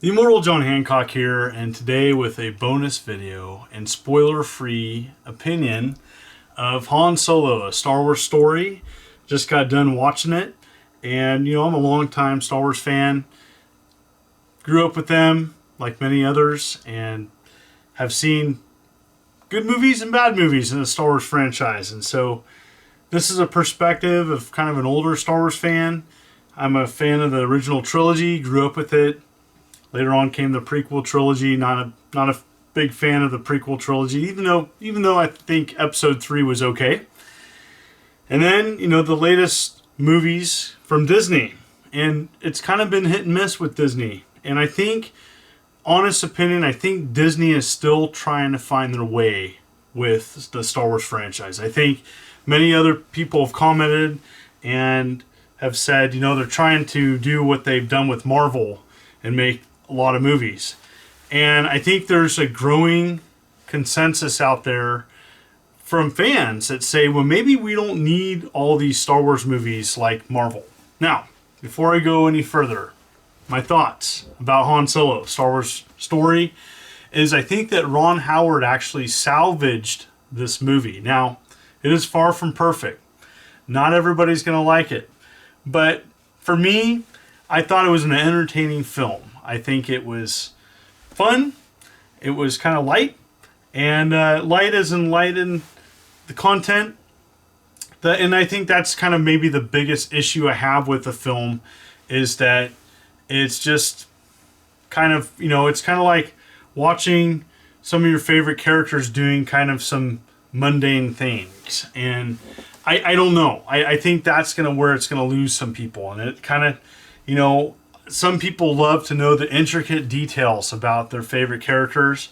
The Immortal John Hancock here, and today with a bonus video and spoiler-free opinion of Han Solo, a Star Wars story. Just got done watching it, and I'm a long-time Star Wars fan. Grew up with them, like many others, and have seen good movies and bad movies in the Star Wars franchise. And so this is a perspective of kind of an older Star Wars fan. I'm a fan of the original trilogy, grew up with it. Later on came the prequel trilogy. Not a big fan of the prequel trilogy, even though I think Episode 3 was okay. And then the latest movies from Disney, and it's kind of been hit and miss with Disney. And I think, honest opinion, I think Disney is still trying to find their way with the Star Wars franchise. I think many other people have commented and have said, they're trying to do what they've done with Marvel and make a lot of movies. And I think there's a growing consensus out there from fans that say, well, maybe we don't need all these Star Wars movies like Marvel. Now, before I go any further, my thoughts about Han Solo, Star Wars story, is I think that Ron Howard actually salvaged this movie. Now, it is far from perfect. Not everybody's going to like it. But for me, I thought it was an entertaining film. I think it was fun. It was kind of light. And light as in light in the content. And I think that's kind of maybe the biggest issue I have with the film, is that it's just kind of, it's kind of like watching some of your favorite characters doing kind of some mundane things. And I don't know. I think that's where it's going to lose some people. And it kind of, some people love to know the intricate details about their favorite characters.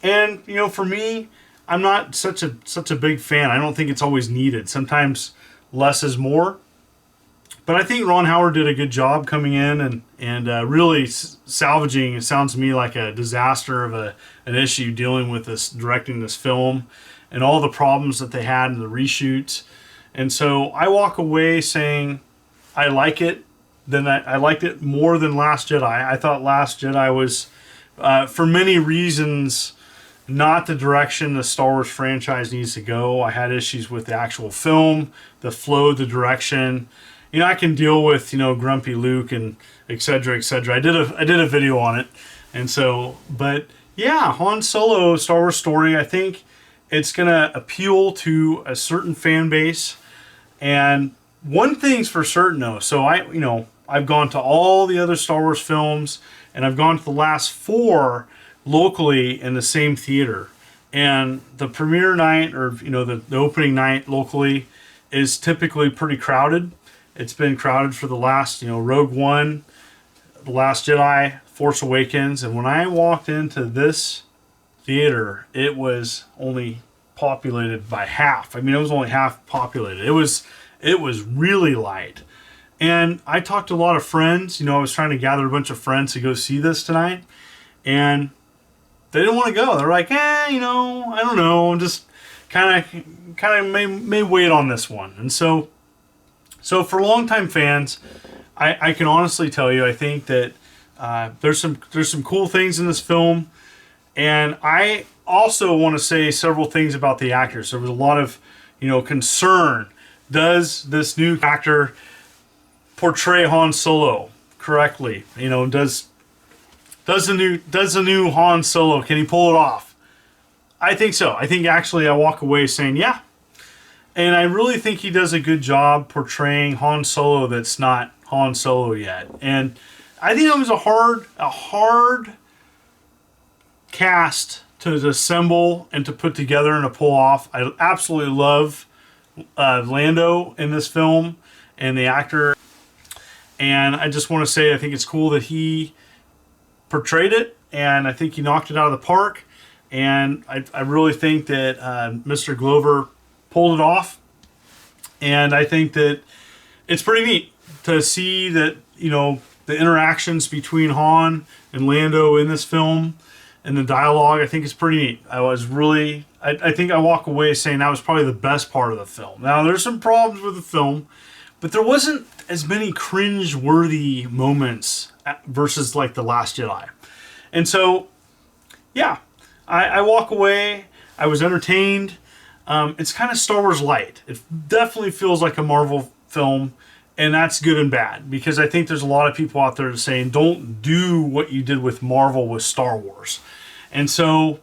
And, for me, I'm not such a big fan. I don't think it's always needed. Sometimes less is more. But I think Ron Howard did a good job coming in and really salvaging. It sounds to me like a disaster of an issue dealing with directing this film and all the problems that they had in the reshoots. And so I walk away saying I like it. Then I liked it more than Last Jedi. I thought Last Jedi was, for many reasons, not the direction the Star Wars franchise needs to go. I had issues with the actual film, the flow, the direction. I can deal with grumpy Luke and et cetera, et cetera. I did a video on it, and so, but yeah, Han Solo, Star Wars story. I think it's gonna appeal to a certain fan base. And one thing's for certain though. So I've gone to all the other Star Wars films, and I've gone to the last 4 locally in the same theater. And the premiere night, or the opening night locally, is typically pretty crowded. It's been crowded for the last, Rogue One, The Last Jedi, Force Awakens. And when I walked into this theater, it was only populated by half. I mean, it was only half populated. It was really light. And I talked to a lot of friends. I was trying to gather a bunch of friends to go see this tonight. And they didn't want to go. They're like, I don't know. I'm just kind of may wait on this one. And so for longtime fans, I can honestly tell you, I think that there's some cool things in this film. And I also want to say several things about the actors. There was a lot of, concern. Does this new actor portray Han Solo correctly? Does the new Han Solo, can he pull it off? I think so. I think actually I walk away saying yeah. And I really think he does a good job portraying Han Solo that's not Han Solo yet. And I think it was a hard cast to assemble and to put together and to pull off. I absolutely love Lando in this film and the actor. And I just want to say I think it's cool that he portrayed it, and I think he knocked it out of the park. And I really think that Mr. Glover pulled it off. And I think that it's pretty neat to see that, the interactions between Han and Lando in this film and the dialogue. I think it's pretty neat. I think I walk away saying that was probably the best part of the film. Now, there's some problems with the film, but there wasn't as many cringe-worthy moments versus like The Last Jedi. And so, yeah, I walk away. I was entertained. It's kind of Star Wars light. It definitely feels like a Marvel film, and that's good and bad, because I think there's a lot of people out there saying, don't do what you did with Marvel with Star Wars. And so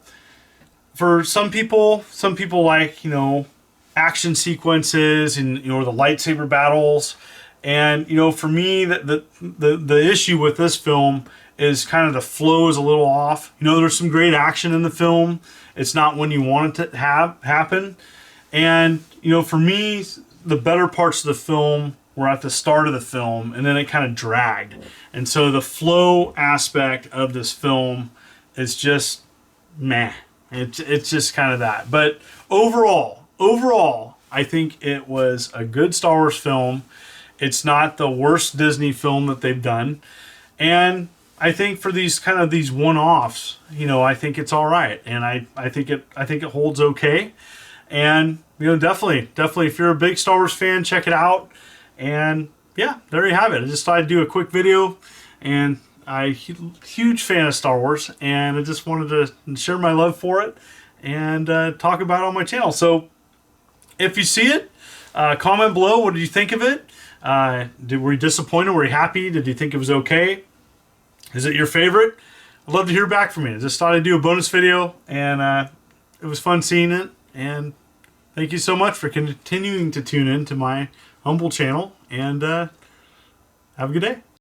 for some people like, you know, action sequences and, you know, the lightsaber battles. And, you know, for me, the issue with this film is kind of the flow is a little off. You know, there's some great action in the film. It's not when you want it to happen. And, you know, for me, the better parts of the film were at the start of the film, and then it kind of dragged. And so the flow aspect of this film is just meh. It's just kind of that. But overall, I think it was a good Star Wars film. It's not the worst Disney film that they've done. And I think for these kind of these one-offs, you know, I think it's all right. And I think it holds okay. And, you know, definitely if you're a big Star Wars fan, check it out. And yeah, there you have it. I just thought I'd do a quick video, and I'm a huge fan of Star Wars, and I just wanted to share my love for it and talk about it on my channel. So if you see it, comment below. What did you think of it? Were you disappointed? Were you happy? Did you think it was okay? Is it your favorite? I'd love to hear back from you. I just thought I'd do a bonus video, and it was fun seeing it. And thank you so much for continuing to tune in to my humble channel, and have a good day.